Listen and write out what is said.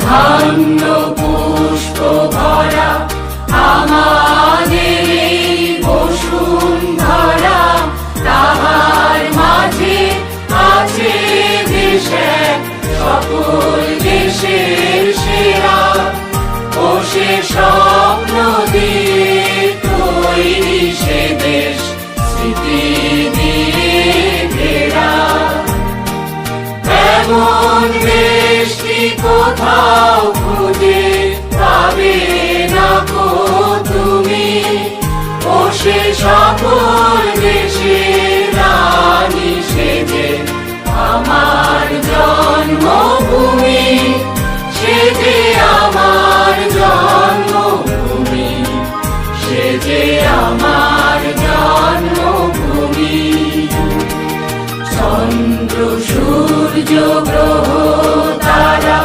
ধন্য পুষ্প ভরা আমাদের এই বসুন্ধরা, তাহার মাঝে আছে দেশ এক, সকল দেশের সেরা। ও সে স্বপ্ন দিয়ে তৈরি সে দেশ, স্মৃতি দিয়ে ঘেরা। এমন দেশ কি কোথাও খুঁজে পাবে না গো তুমি, ও সে সকল দেশের রানী সে যে আমার